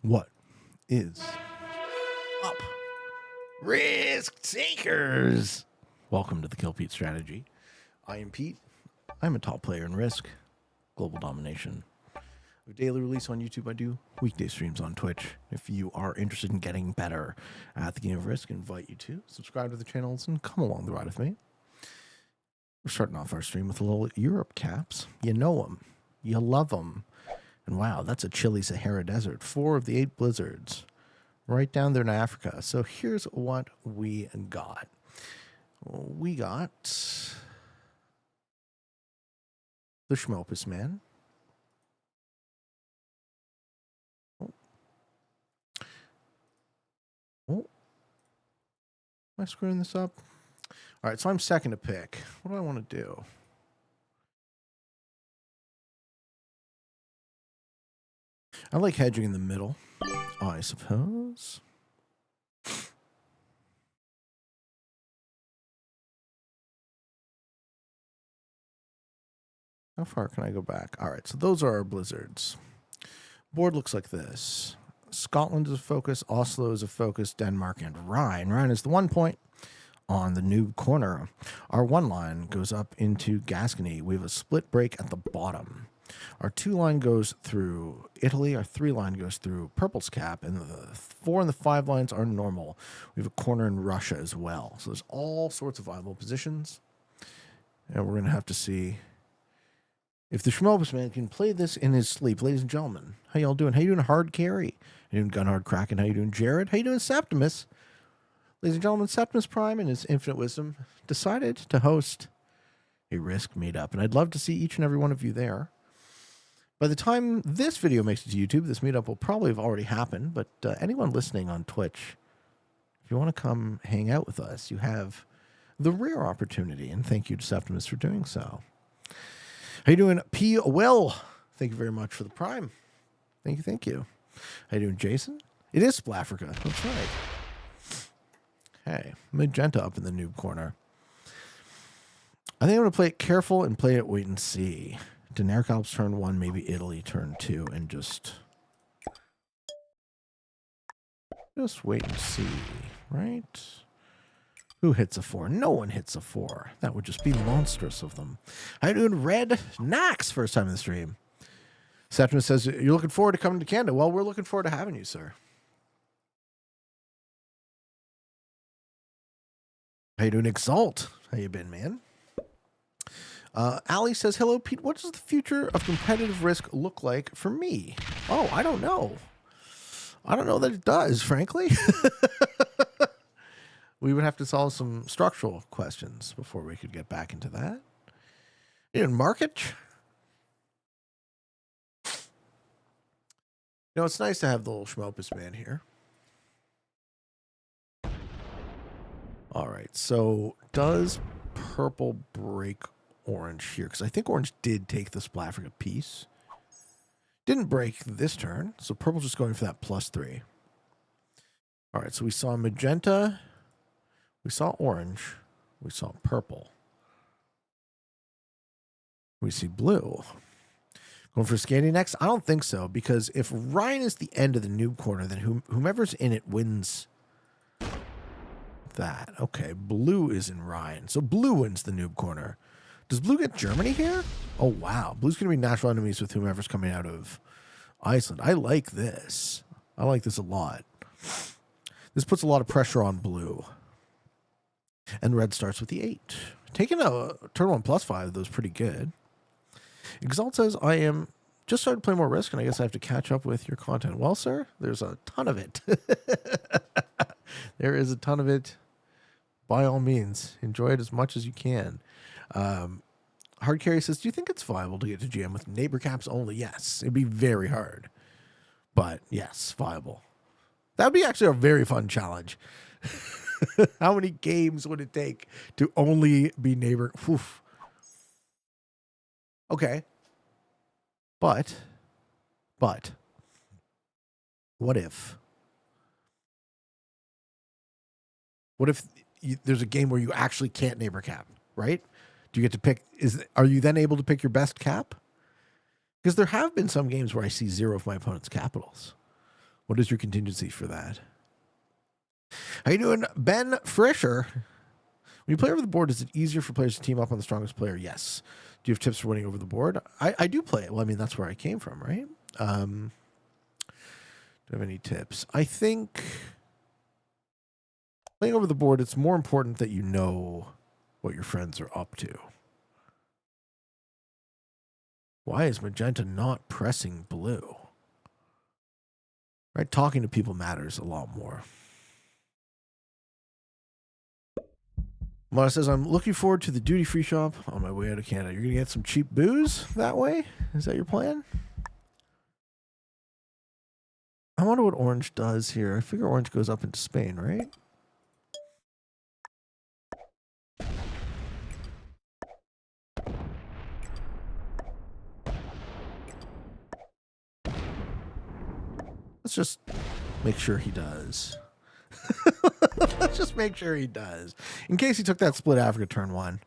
What is up, risk takers? Welcome to the Kill Pete strategy. I am Pete. I'm a top player in Risk, Global Domination. A daily release on YouTube. I do weekday streams on Twitch. If you are interested in getting better at the game of Risk, I invite you to subscribe to the channels and come along the ride with me. We're starting off our stream with a little Europe caps. You know them. You love them. And wow, that's a chilly Sahara Desert. 4 of the 8 blizzards right down there in Africa. So here's what we got. We got the Schmopus Man. Oh. Am I screwing this up? All right, so I'm second to pick. What do I want to do? I like hedging in the middle, I suppose. How far can I go back? All right, so those are our blizzards. Board looks like this. Scotland is a focus, Oslo is a focus, Denmark, and Rhine. Rhine is the 1 point on the noob corner. Our 1 line goes up into Gascony. We have a split break at the bottom. Our 2 line goes through Italy. Our 3 line goes through Purple's cap. And the 4 and the 5 lines are normal. We have a corner in Russia as well. So there's all sorts of viable positions. And we're going to have to see if the Schmopus Man can play this in his sleep. Ladies and gentlemen, how y'all doing? How you doing, Hard Carry? How you doing, Gunhard Kraken? How you doing, Jared? How you doing, Septimus? Ladies and gentlemen, Septimus Prime, in his infinite wisdom, decided to host a Risk meetup. And I'd love to see each and every one of you there. By the time this video makes it to YouTube, this meetup will probably have already happened. But anyone listening on Twitch, if you want to come hang out with us, you have the rare opportunity. And thank you to Septimus for doing so. How you doing, P. Will? Thank you very much for the Prime. Thank you, thank you. How you doing, Jason? It is Splafrica. That's right. Hey, Magenta up in the noob corner. I think I'm going to play it careful and play it wait and see. Deneric Alps turn 1, maybe Italy turn 2, and just wait and see, right? Who hits a 4? No one hits a 4. That would just be monstrous of them. How you doing, Red Nax? First time in the stream. Septimus says, you're looking forward to coming to Canada. Well, we're looking forward to having you, sir. How you doing, Exalt? How you been, man? Ali says, hello, Pete. What does the future of competitive Risk look like for me? Oh, I don't know. I don't know that it does, frankly. We would have to solve some structural questions before we could get back into that. In market, you know, it's nice to have the little Schmopus Man here. All right, so does purple break orange here? Because I think orange did take the Splafrica piece. Didn't break this turn, so purple's just going for that +3. All right, so we saw magenta. We saw orange. We saw purple. We see blue. Going for Scandi next? I don't think so, because if Rhine is the end of the noob corner, then whomever's in it wins that. Okay, blue is in Rhine. So blue wins the noob corner. Does blue get Germany here? Oh, wow. Blue's going to be natural enemies with whomever's coming out of Iceland. I like this. I like this a lot. This puts a lot of pressure on blue. And red starts with the 8. Taking a turn 1 +5, that was pretty good. Exalt says, I am just starting to play more Risk, and I guess I have to catch up with your content. Well, sir, there's a ton of it. There is a ton of it. By all means, enjoy it as much as you can. Hard Carry says, do you think it's viable to get to GM with neighbor caps only? Yes, it'd be very hard. But yes, viable. That would be actually a very fun challenge. How many games would it take to only be neighbor? Oof. Okay. But, what if? What if there's a game where you actually can't neighbor cap, right? Do you get to pick, are you then able to pick your best cap? Because there have been some games where I see 0 of my opponent's capitals. What is your contingency for that? How you doing, Ben Frischer? When you play over the board, is it easier for players to team up on the strongest player? Yes. Do you have tips for winning over the board? I do play it. Well, I mean, that's where I came from, right? Do I have any tips? I think playing over the board, it's more important that you know what your friends are up to. Why is magenta not pressing blue? Right? Talking to people matters a lot more. Mara says, I'm looking forward to the duty-free shop on my way out of Canada. You're going to get some cheap booze that way? Is that your plan? I wonder what orange does here. I figure orange goes up into Spain, right? Let's just make sure he does. Let's just make sure he does. In case he took that split Africa turn 1.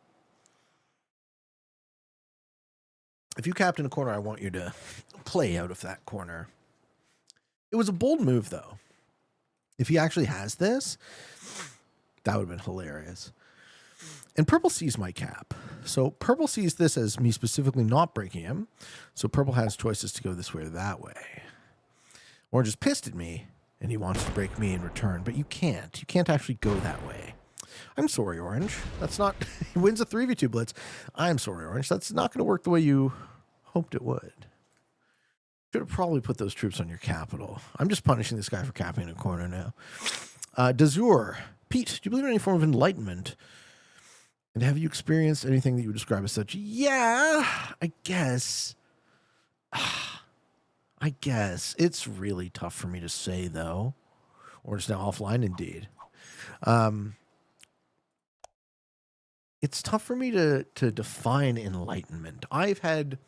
If you captain a corner, I want you to play out of that corner. It was a bold move, though. If he actually has this, that would have been hilarious. And purple sees my cap. So purple sees this as me specifically not breaking him. So purple has choices to go this way or that way. Orange is pissed at me, and he wants to break me in return. But you can't. You can't actually go that way. I'm sorry, Orange. That's not... He wins a 3v2 blitz. I'm sorry, Orange. That's not going to work the way you hoped it would. Should have probably put those troops on your capital. I'm just punishing this guy for capping a corner now. Dazur. Pete, do you believe in any form of enlightenment? And have you experienced anything that you would describe as such? Yeah, I guess. I guess. It's really tough for me to say, though. Or it's now offline, indeed. It's tough for me to define enlightenment. I've had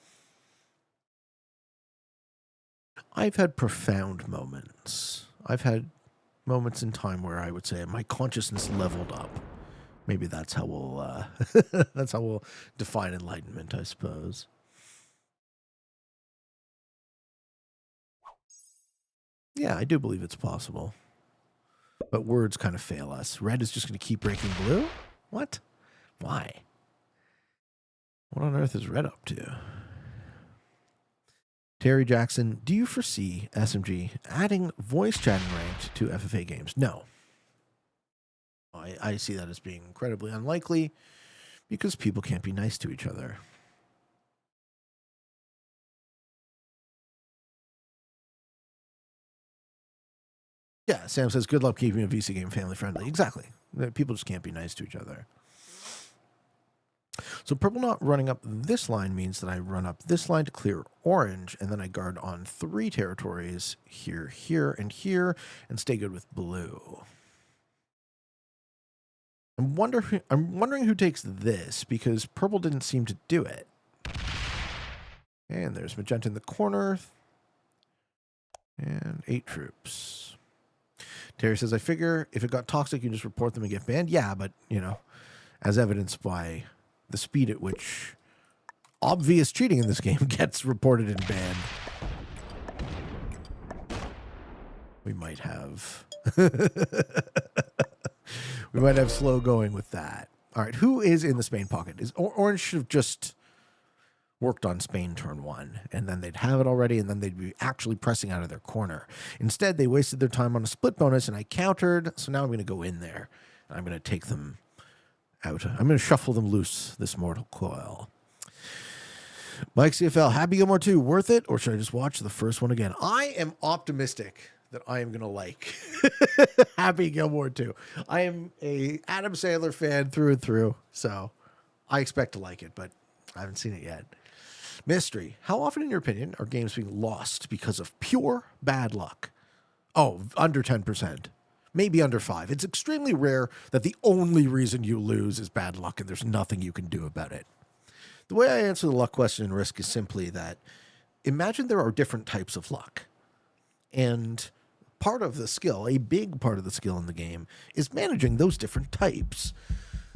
profound moments. I've had moments in time where I would say my consciousness leveled up. Maybe that's how we'll that's how we'll define enlightenment, I suppose. Yeah, I do believe it's possible. But words kind of fail us. Red is just going to keep breaking blue? What? Why? What on earth is red up to? Terry Jackson, do you foresee SMG adding voice chatting ranked to FFA games? No. I see that as being incredibly unlikely because people can't be nice to each other. Yeah, Sam says, good luck keeping a VC game family friendly. Exactly. People just can't be nice to each other. So purple not running up this line means that I run up this line to clear orange, and then I guard on 3 territories here, here, and here, and stay good with blue. I'm wondering who takes this, because purple didn't seem to do it. And there's magenta in the corner. And 8 troops. Terry says, I figure if it got toxic, you just report them and get banned. Yeah, but, you know, as evidenced by the speed at which obvious cheating in this game gets reported and banned. We might have... we might have slow going with that. All right, who is in the Spain pocket? Orange should have just worked on Spain turn 1, and then they'd have it already, and then they'd be actually pressing out of their corner. Instead, they wasted their time on a split bonus, and I countered, so now I'm going to go in there, and I'm going to take them out. I'm going to shuffle them loose, this mortal coil. Mike CFL, Happy Gilmore 2, worth it, or should I just watch the first one again? I am optimistic that I am going to like Happy Gilmore 2. I am a Adam Sandler fan through and through, so I expect to like it, but I haven't seen it yet. Mystery. How often, in your opinion, are games being lost because of pure bad luck? Oh, under 10%. Maybe under 5%. It's extremely rare that the only reason you lose is bad luck and there's nothing you can do about it. The way I answer the luck question in Risk is simply that imagine there are different types of luck. And part of the skill, a big part of the skill in the game, is managing those different types.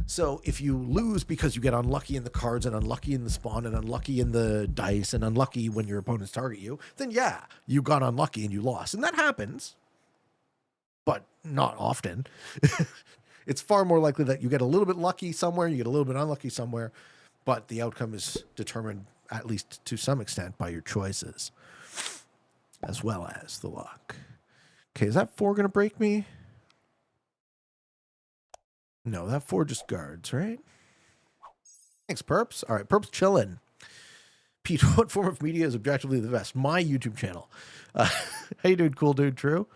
So if you lose because you get unlucky in the cards and unlucky in the spawn and unlucky in the dice and unlucky when your opponents target you, then yeah, you got unlucky and you lost. And that happens, but not often. It's far more likely that you get a little bit lucky somewhere, you get a little bit unlucky somewhere, but the outcome is determined, at least to some extent, by your choices, as well as the luck. Okay, is that 4 going to break me? No, that 4 just guards, right? Thanks, Perps. All right, Perps chillin'. Pete, what form of media is objectively the best? My YouTube channel. How you doing, cool dude? True.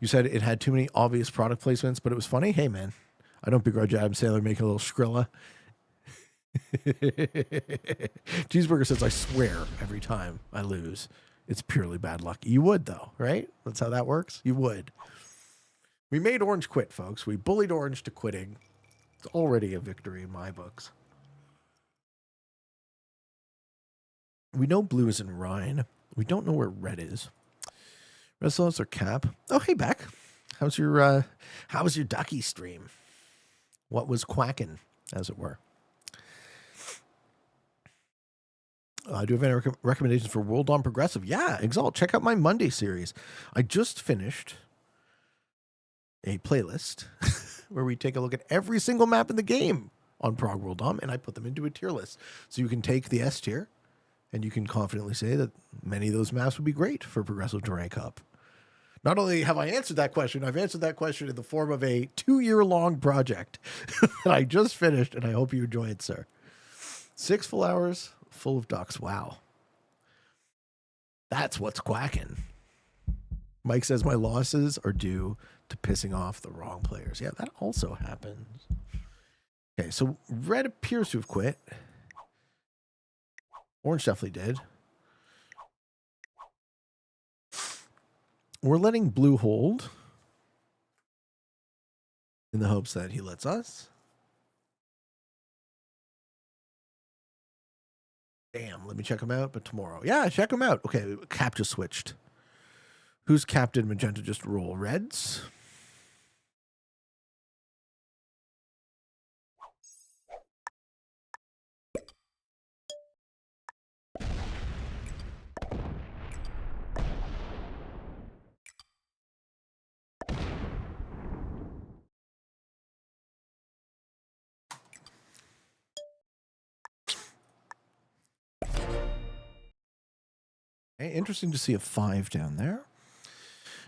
You said it had too many obvious product placements, but it was funny. Hey, man, I don't begrudge Adam Sandler making a little Skrilla. Cheeseburger says, I swear every time I lose, it's purely bad luck. You would, though, right? That's how that works. You would. We made Orange quit, folks. We bullied Orange to quitting. It's already a victory in my books. We know blue is in Rhine. We don't know where red is. Red still has their cap. Oh, hey, Beck. How's your ducky stream? What was quacking, as it were? Do you have any recommendations for World on Progressive? Yeah, Exalt. Check out my Monday series. I just finished a playlist where we take a look at every single map in the game on Prog World Dom, and I put them into a tier list. So you can take the S tier, and you can confidently say that many of those maps would be great for Progressive to rank up. Not only have I answered that question, I've answered that question in the form of a 2-year-long project that I just finished, and I hope you enjoy it, sir. 6 full hours full of ducks. Wow. That's what's quacking. Mike says my losses are due to pissing off the wrong players. Yeah, that also happens. Okay, so red appears to have quit. Orange definitely did. We're letting blue hold in the hopes that he lets us. Damn, let me check him out, but tomorrow. Yeah, check him out. Okay, cap just switched. Whose cap did Magenta just roll? Reds? Okay, interesting to see a 5 down there.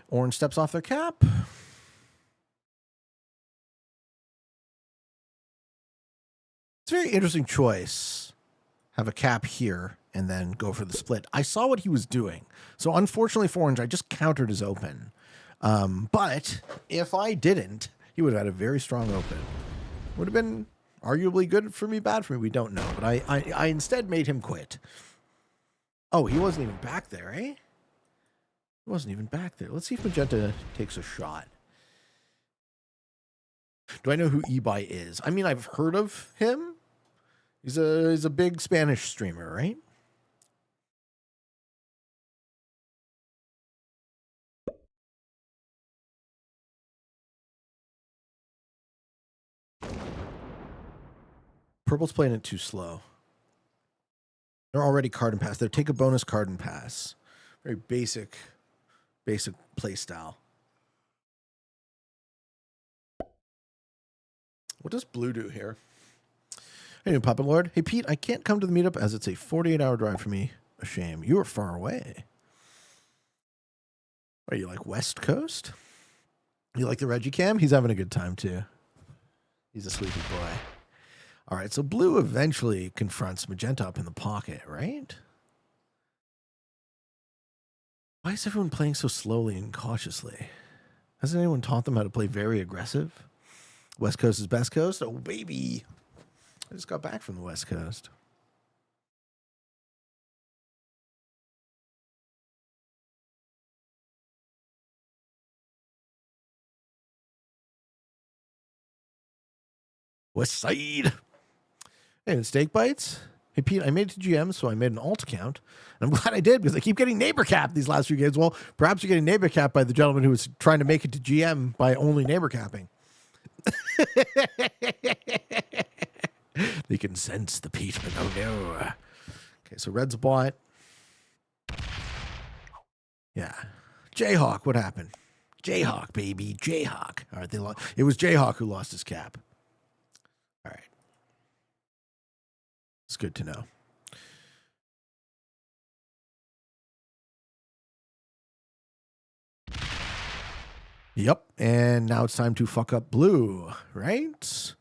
Orange steps off their cap. It's a very interesting choice. Have a cap here and then go for the split. I saw what he was doing. So unfortunately for Orange, I just countered his open. But if I didn't, he would have had a very strong open. Would have been arguably good for me, bad for me. We don't know. But I instead made him quit. Oh, he wasn't even back there, eh? He wasn't even back there. Let's see if Magenta takes a shot. Do I know who Ebuy is? I mean, I've heard of him. He's a big Spanish streamer, right? Purple's playing it too slow. They're already card and pass. They take a bonus card and pass. Very basic play style. What does blue do here? Hey, Papa Lord. Hey, Pete, I can't come to the meetup as it's a 48-hour drive for me. A shame. You are far away. Are you like West Coast? You like the Reggie Cam? He's having a good time, too. He's a sleepy boy. All right, so blue eventually confronts Magenta up in the pocket, right? Why is everyone playing so slowly and cautiously? Hasn't anyone taught them how to play very aggressive? West Coast is best coast? Oh, baby. I just got back from the West Coast. West Side. Hey, and steak bites. Hey, Pete, I made it to GM, so I made an alt account. And I'm glad I did because I keep getting neighbor capped these last few games. Well, perhaps you're getting neighbor capped by the gentleman who was trying to make it to GM by only neighbor capping. They can sense the Peachman. Oh no. Okay, so red's bought. Yeah. Jayhawk, what happened? Jayhawk, baby. Jayhawk. All right, it was Jayhawk who lost his cap. All right. It's good to know. Yep, and now it's time to fuck up blue, right?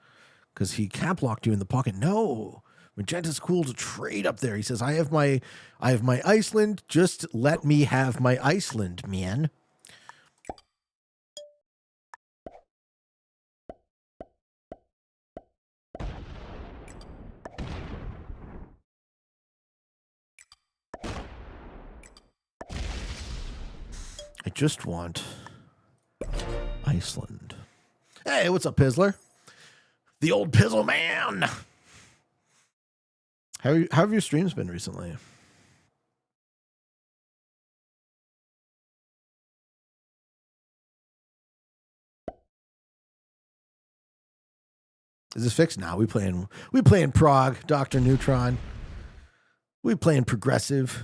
Because he cap locked you in the pocket. No, Magenta's cool to trade up there. He says, I have my Iceland. Just let me have my Iceland, man. I just want Iceland. Hey, what's up, Pizzler? The old Pizzle man. How have your streams been recently? Is this fixed? Now we playing Prague, Dr. Neutron. We playing progressive.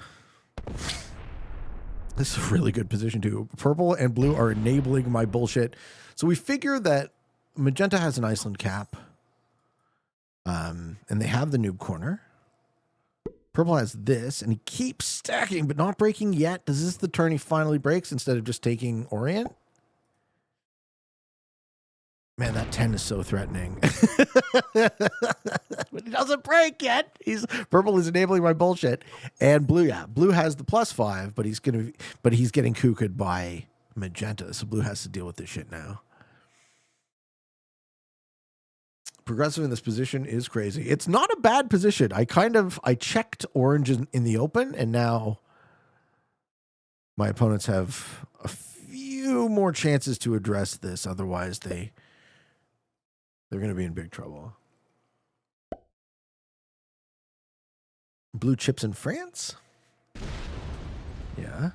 This is a really good position too. Purple and blue are enabling my bullshit. So we figure that Magenta has an Iceland cap. And they have the noob corner. Purple has this, and he keeps stacking, but not breaking yet. Does this the turn he finally breaks instead of just taking Orient? Man, that 10 is so threatening. But he doesn't break yet. Purple is enabling my bullshit. And blue, yeah. Blue has the +5, but he's getting kooked by Magenta. So blue has to deal with this shit now. Progressive in this position is crazy. It's not a bad position. I checked orange in the open, and now my opponents have a few more chances to address this. Otherwise, they're going to be in big trouble. Blue chips in France? Yeah.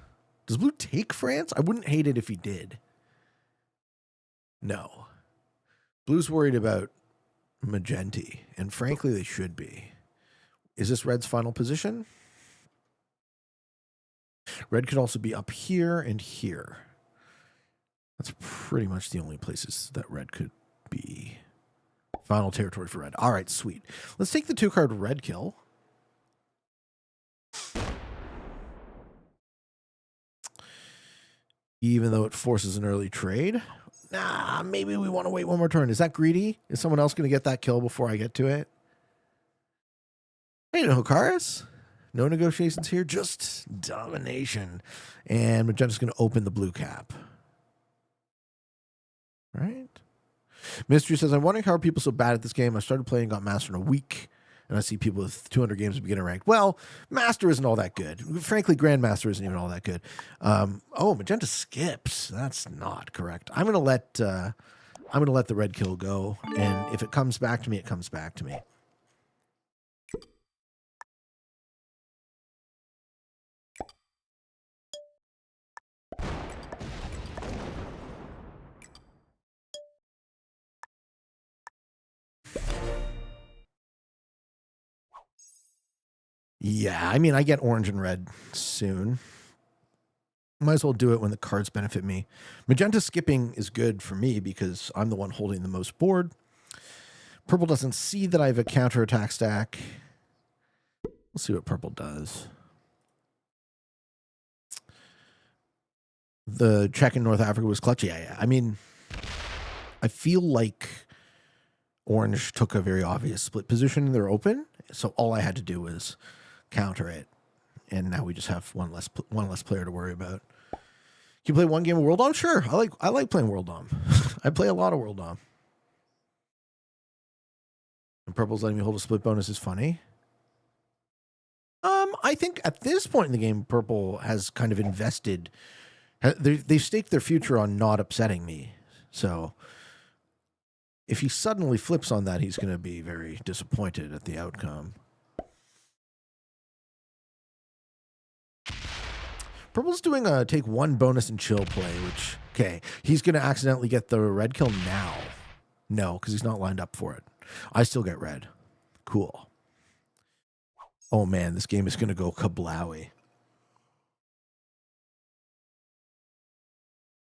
Does blue take France? I wouldn't hate it if he did. No. Blue's worried about Magenti, and frankly, they should be. Is this red's final position? Red could also be up here and here. That's pretty much the only places that red could be. Final territory for red. All right, sweet. Let's take the 2-card red kill. Even though it forces an early trade. Nah, maybe we want to wait one more turn. Is that greedy? Is someone else going to get that kill before I get to it? Hey, no Hikaris. No negotiations here, just domination. And Magenta's going to open the blue cap. Right? Mystery says, I'm wondering how are people so bad at this game? I started playing and got Master in a week. And I see people with 200 games of beginner ranked. Well, Master isn't all that good. Frankly, Grandmaster isn't even all that good. Oh, Magenta skips. That's not correct. I'm gonna let the red kill go, and if it comes back to me, it comes back to me. Yeah, I mean, I get orange and red soon. Might as well do it when the cards benefit me. Magenta skipping is good for me because I'm the one holding the most board. Purple doesn't see that I have a counterattack stack. We'll see what purple does. The check in North Africa was clutch. Yeah. I mean, I feel like orange took a very obvious split position. They're open, so all I had to do was counter it, and now we just have one less player to worry about. Can you play one game of World Dom? Sure, I like playing World Dom. I play a lot of World Dom. And purple's letting me hold a split bonus is funny. I think at this point in the game, purple has kind of invested. They've staked their future on not upsetting me. So if he suddenly flips on that, he's going to be very disappointed at the outcome. Purple's doing a take one bonus and chill play, which, okay, he's going to accidentally get the red kill now. No, because he's not lined up for it. I still get red. Cool. Oh, man, this game is going to go kablowy.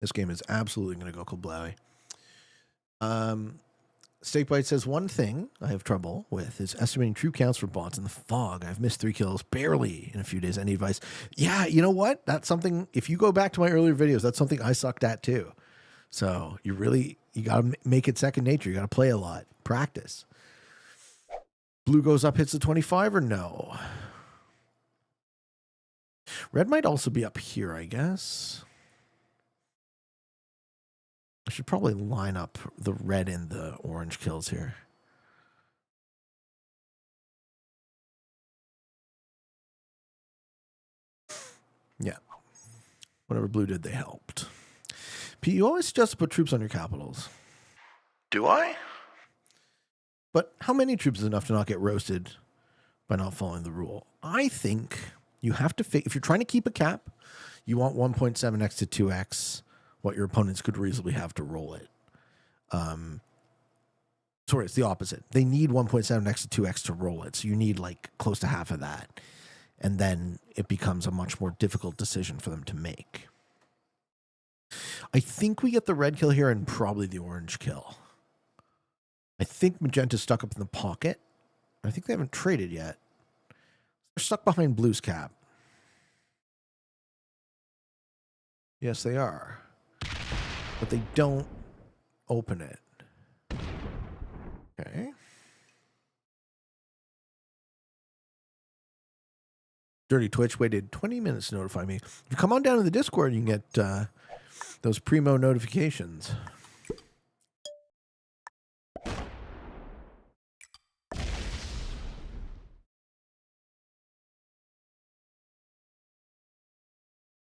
This game is absolutely going to go kablowy. Steakbite says, one thing I have trouble with is estimating troop counts for bots in the fog. I've missed 3 kills barely in a few days. Any advice? Yeah, you know what? That's something, if you go back to my earlier videos, that's something I sucked at too. So you got to make it second nature. You got to play a lot. Practice. Blue goes up, hits the 25 or no? Red might also be up here, I guess. I should probably line up the red and the orange kills here. Yeah. Whatever blue did, they helped. Pete, you always suggest to put troops on your capitals. Do I? But how many troops is enough to not get roasted by not following the rule? I think you have to if you're trying to keep a cap, you want 1.7x to 2x what your opponents could reasonably have to roll it. Sorry, it's the opposite. They need 1.7x to 2x to roll it. So you need like close to half of that. And then it becomes a much more difficult decision for them to make. I think we get the red kill here and probably the orange kill. I think Magenta's stuck up in the pocket. I think they haven't traded yet. They're stuck behind blue's cap. Yes, they are. But they don't open it. Okay. Dirty Twitch waited 20 minutes to notify me. If you come on down to the Discord, you can get those primo notifications.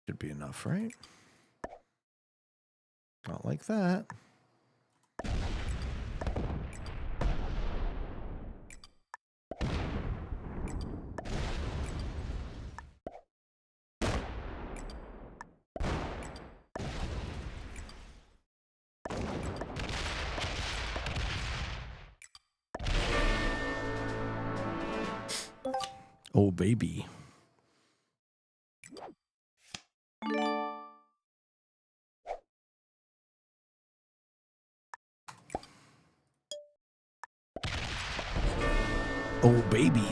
Should be enough, right? Not like that. Oh, baby. Oh, baby.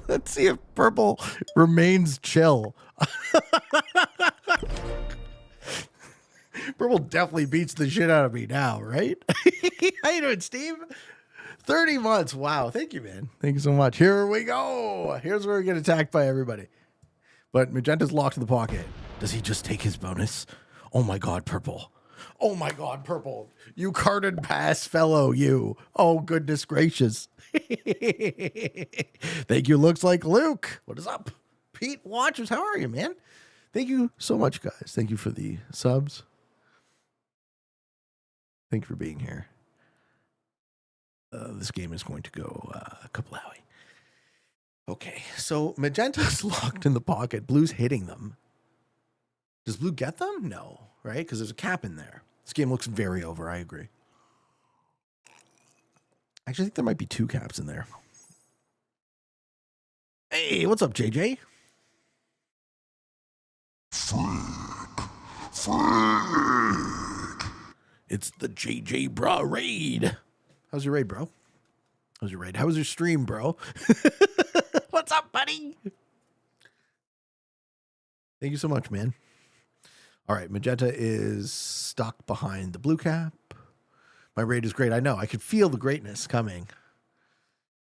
Let's see if purple remains chill. Purple definitely beats the shit out of me now, right? How you doing, Steve? 30 months. Wow. Thank you, man. Thank you so much. Here we go. Here's where we get attacked by everybody. But Magenta's locked in the pocket. Does he just take his bonus? Oh my God, purple. Oh my God, purple. You carded pass fellow, you. Oh, goodness gracious. Thank you. Looks like Luke. What is up? Pete Watchers, how are you, man? Thank you so much, guys. Thank you for the subs. Thank you for being here. This game is going to go kablowy. Okay, so Magenta's locked in the pocket. Blue's hitting them. Does Blue get them? No, right? Because there's a cap in there. This game looks very over. I agree. Actually, I think there might be 2 caps in there. Hey, what's up, JJ? It's the JJ Bra raid. How's your raid, bro? How's your raid? How was your stream, bro? What's up, buddy? Thank you so much, man. All right, Magenta is stuck behind the blue cap. My raid is great. I know. I could feel the greatness coming.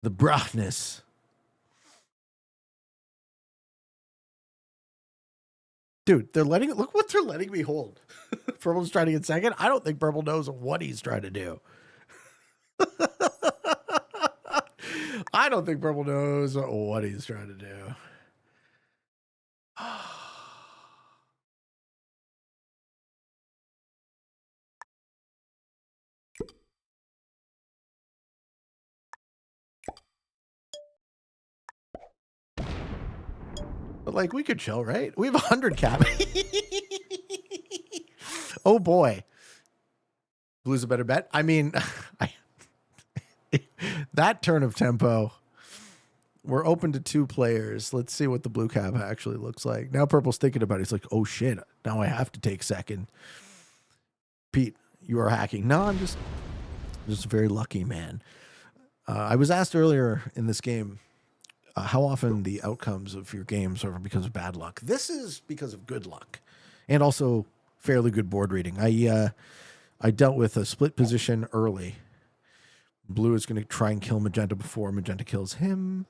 The broughness. Dude, they're letting it. Look what they're letting me hold. Purple's trying to get second. I don't think Purple knows what he's trying to do. I don't think Purple knows what he's trying to do. But like, we could chill, right? We have 100 cap. Oh boy. Blue's a better bet. I mean, that turn of tempo. We're open to 2 players. Let's see what the blue cap actually looks like. Now Purple's thinking about it. He's like, oh shit, now I have to take second. Pete, you are hacking. No, I'm just very lucky, man. I was asked earlier in this game how often the outcomes of your games are because of bad luck. This is because of good luck and also fairly good board reading. I dealt with a split position early. Blue is going to try and kill Magenta before Magenta kills him.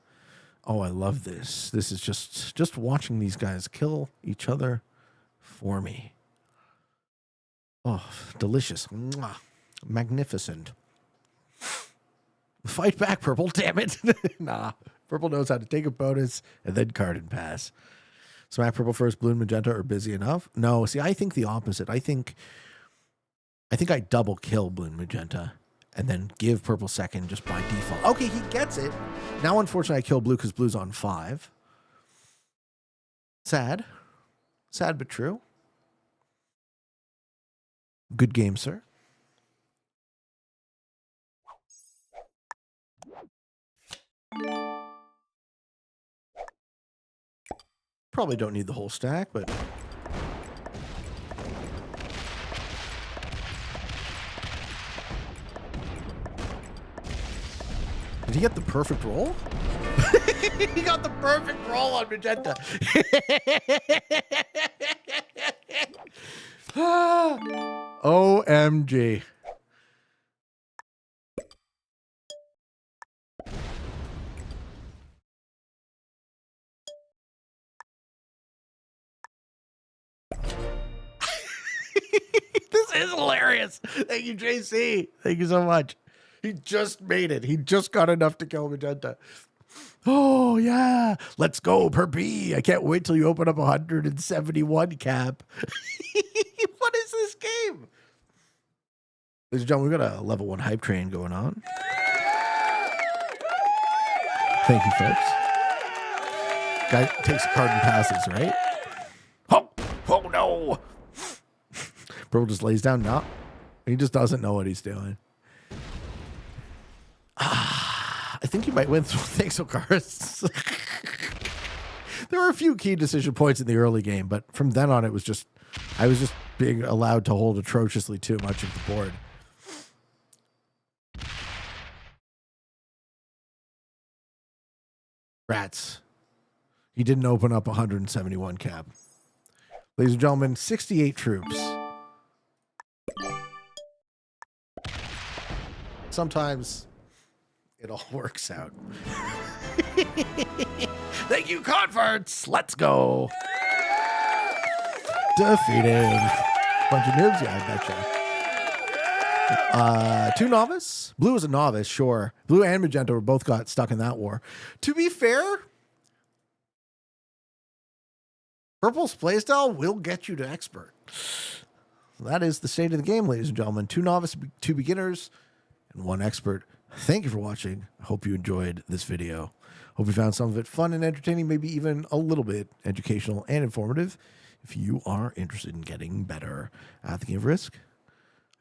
Oh, I love this. This is just watching these guys kill each other for me. Oh, delicious. Mwah. Magnificent. Fight back, Purple, damn it. Nah, Purple knows how to take a bonus and then card and pass. Smack Purple first, Blue and Magenta are busy enough. No, see, I think the opposite. I think I double kill Blue and Magenta and then give Purple second just by default. Okay, he gets it. Now, unfortunately, I kill Blue because Blue's on 5. Sad. Sad but true. Good game, sir. Probably don't need the whole stack, but... Did he get the perfect roll? He got the perfect roll on Magenta. OMG. This is hilarious. Thank you, JC. Thank you so much. He just made it. He just got enough to kill Magenta. Oh, yeah. Let's go per B. I can't wait till you open up 171 cap. What is this game? Ladies and gentlemen, we got a level 1 hype train going on. Thank you, folks. Guy takes a card and passes, right? Oh no. Purple just lays down. No. He just doesn't know what he's doing. I think you might win thanks to cards. There were a few key decision points in the early game, but from then on, I was just being allowed to hold atrociously too much of the board. Rats. He didn't open up 171 cap. Ladies and gentlemen, 68 troops. Sometimes it all works out. Thank you, converts. Let's go. Defeated. Bunch of noobs? Yeah, I betcha. 2 novice. Blue is a novice, sure. Blue and Magenta were both got stuck in that war. To be fair, Purple's playstyle will get you to expert. That is the state of the game, ladies and gentlemen. 2 novice, 2 beginners, and 1 expert. Thank you for watching. I hope you enjoyed this video. Hope you found some of it fun and entertaining, maybe even a little bit educational and informative. If you are interested in getting better at the game of Risk,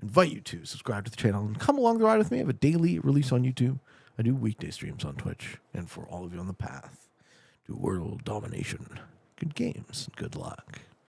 I invite you to subscribe to the channel and come along the ride with me. I have a daily release on YouTube. I do weekday streams on Twitch. And for all of you on the path to world domination, good games and good luck.